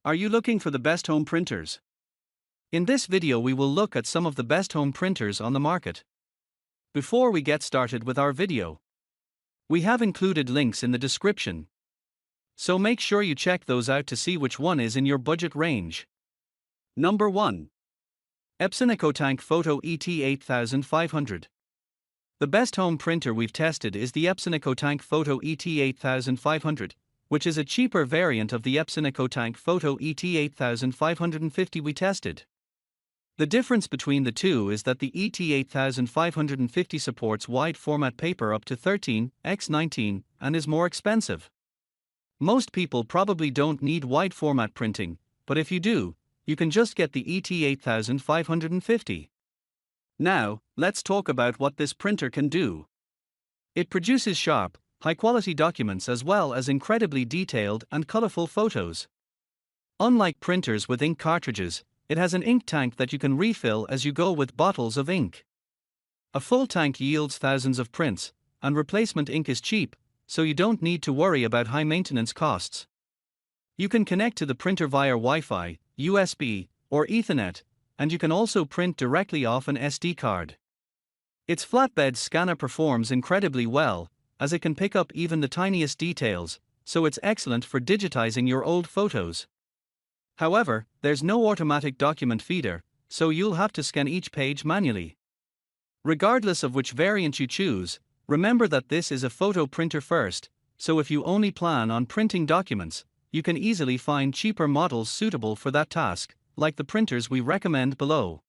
Are you looking for the best home printers? In this video we will look at some of the best home printers on the market. Before we get started with our video, we have included links in the description, so make sure you check those out to see which one is in your budget range. Number 1. Epson EcoTank Photo ET8500. The best home printer we've tested is the Epson EcoTank Photo ET8500, which is a cheaper variant of the Epson EcoTank Photo ET8550 we tested. The difference between the two is that the ET8550 supports wide format paper up to 13x19 and is more expensive. Most people probably don't need wide format printing, but if you do, you can just get the ET8550. Now, let's talk about what this printer can do. It produces sharp, high-quality documents as well as incredibly detailed and colorful photos. Unlike printers with ink cartridges, it has an ink tank that you can refill as you go with bottles of ink. A full tank yields thousands of prints, and replacement ink is cheap, so you don't need to worry about high maintenance costs. You can connect to the printer via Wi-Fi, USB, or Ethernet, and you can also print directly off an SD card. Its flatbed scanner performs incredibly well, as it can pick up even the tiniest details, so it's excellent for digitizing your old photos. However, there's no automatic document feeder, so you'll have to scan each page manually. Regardless of which variant you choose, remember that this is a photo printer first, so if you only plan on printing documents, you can easily find cheaper models suitable for that task, like the printers we recommend below.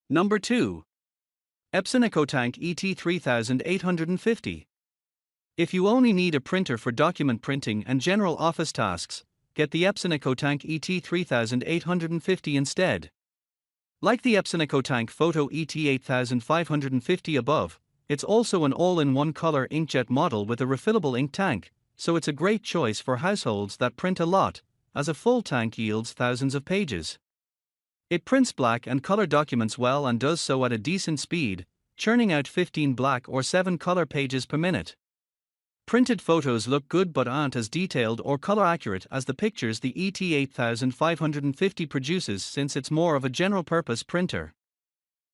Number 2. Epson EcoTank ET3850. If you only need a printer for document printing and general office tasks, get the Epson EcoTank ET3850 instead. Like the Epson EcoTank Photo ET8550 above, it's also an all-in-one color inkjet model with a refillable ink tank, so it's a great choice for households that print a lot, as a full tank yields thousands of pages. It prints black and color documents well and does so at a decent speed, churning out 15 black or 7 color pages per minute. Printed photos look good but aren't as detailed or color accurate as the pictures the ET8550 produces since it's more of a general-purpose printer.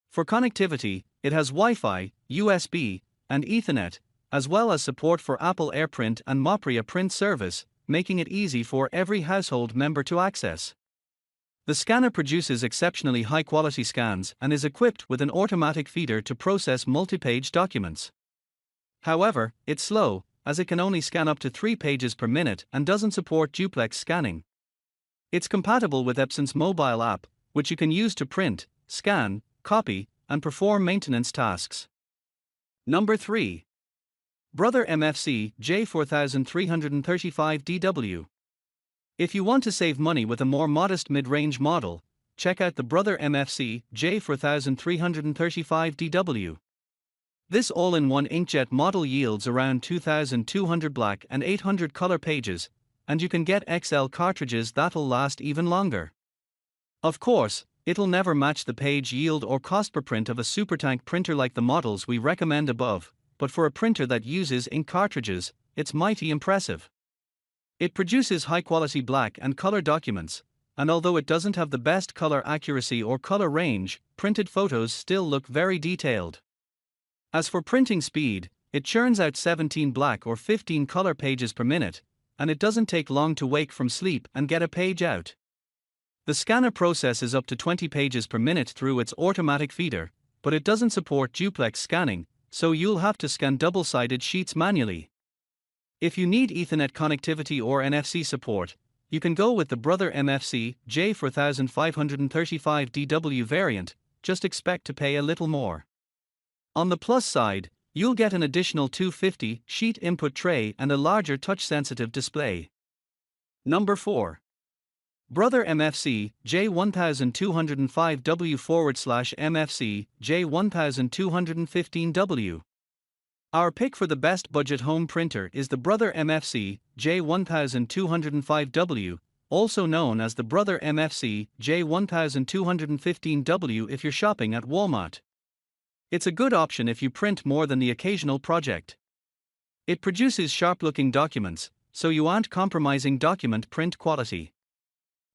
For connectivity, it has Wi-Fi, USB, and Ethernet, as well as support for Apple AirPrint and Mopria print service, making it easy for every household member to access. The scanner produces exceptionally high-quality scans and is equipped with an automatic feeder to process multi-page documents. However, it's slow, as it can only scan up to 3 pages per minute and doesn't support duplex scanning. It's compatible with Epson's mobile app, which you can use to print, scan, copy, and perform maintenance tasks. Number 3. Brother MFC J4335DW. If you want to save money with a more modest mid-range model, check out the Brother MFC J4335DW. This all-in-one inkjet model yields around 2,200 black and 800 color pages, and you can get XL cartridges that'll last even longer. Of course, it'll never match the page yield or cost per print of a supertank printer like the models we recommend above, but for a printer that uses ink cartridges, it's mighty impressive. It produces high-quality black and color documents, and although it doesn't have the best color accuracy or color range, printed photos still look very detailed. As for printing speed, it churns out 17 black or 15 color pages per minute, and it doesn't take long to wake from sleep and get a page out. The scanner processes up to 20 pages per minute through its automatic feeder, but it doesn't support duplex scanning, so you'll have to scan double-sided sheets manually. If you need Ethernet connectivity or NFC support, you can go with the Brother MFC J4535DW variant, just expect to pay a little more. On the plus side, you'll get an additional 250 sheet input tray and a larger touch-sensitive display. Number 4. Brother MFC J1205W/MFC J1215W. Our pick for the best budget home printer is the Brother MFC J1205W, also known as the Brother MFC J1215W if you're shopping at Walmart. It's a good option if you print more than the occasional project. It produces sharp-looking documents, so you aren't compromising document print quality.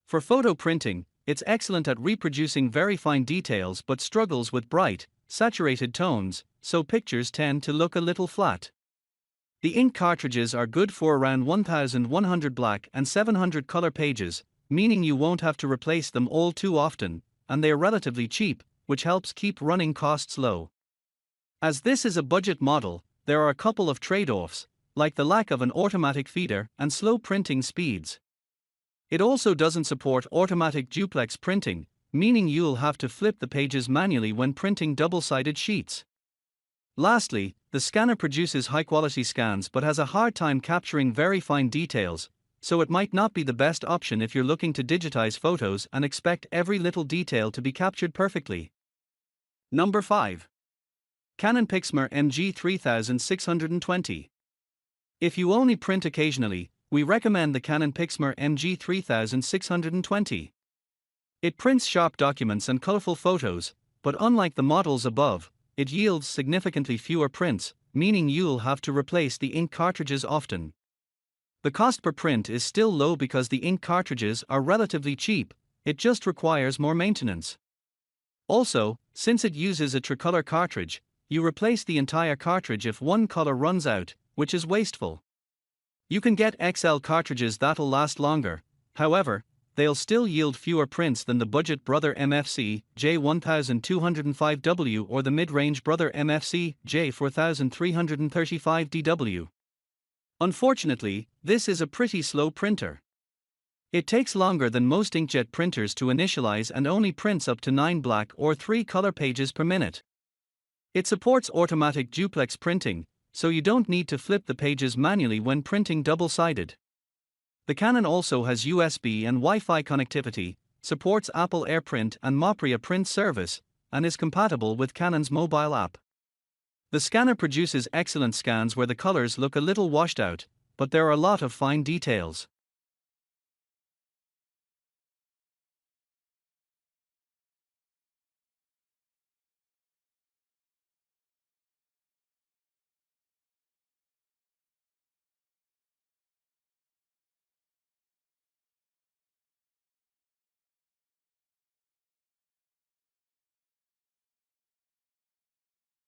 For photo printing, it's excellent at reproducing very fine details but struggles with bright, saturated tones, so pictures tend to look a little flat. The ink cartridges are good for around 1100 black and 700 color pages, meaning you won't have to replace them all too often, and they are relatively cheap, which helps keep running costs low. As this is a budget model, there are a couple of trade-offs, like the lack of an automatic feeder and slow printing speeds. It also doesn't support automatic duplex printing, meaning you'll have to flip the pages manually when printing double-sided sheets. Lastly, the scanner produces high-quality scans but has a hard time capturing very fine details, so it might not be the best option if you're looking to digitize photos and expect every little detail to be captured perfectly. Number 5. Canon PIXMA MG3620. If you only print occasionally, we recommend the Canon PIXMA MG3620. It prints sharp documents and colorful photos, but unlike the models above, it yields significantly fewer prints, meaning you'll have to replace the ink cartridges often. The cost per print is still low because the ink cartridges are relatively cheap, it just requires more maintenance. Also, since it uses a tricolor cartridge, you replace the entire cartridge if one color runs out, which is wasteful. You can get XL cartridges that'll last longer, however, they'll still yield fewer prints than the budget Brother MFC J1205W or the mid-range Brother MFC J4335DW. Unfortunately, this is a pretty slow printer. It takes longer than most inkjet printers to initialize and only prints up to 9 black or 3 color pages per minute. It supports automatic duplex printing, so you don't need to flip the pages manually when printing double-sided. The Canon also has USB and Wi-Fi connectivity, supports Apple AirPrint and Mopria print service, and is compatible with Canon's mobile app. The scanner produces excellent scans where the colors look a little washed out, but there are a lot of fine details.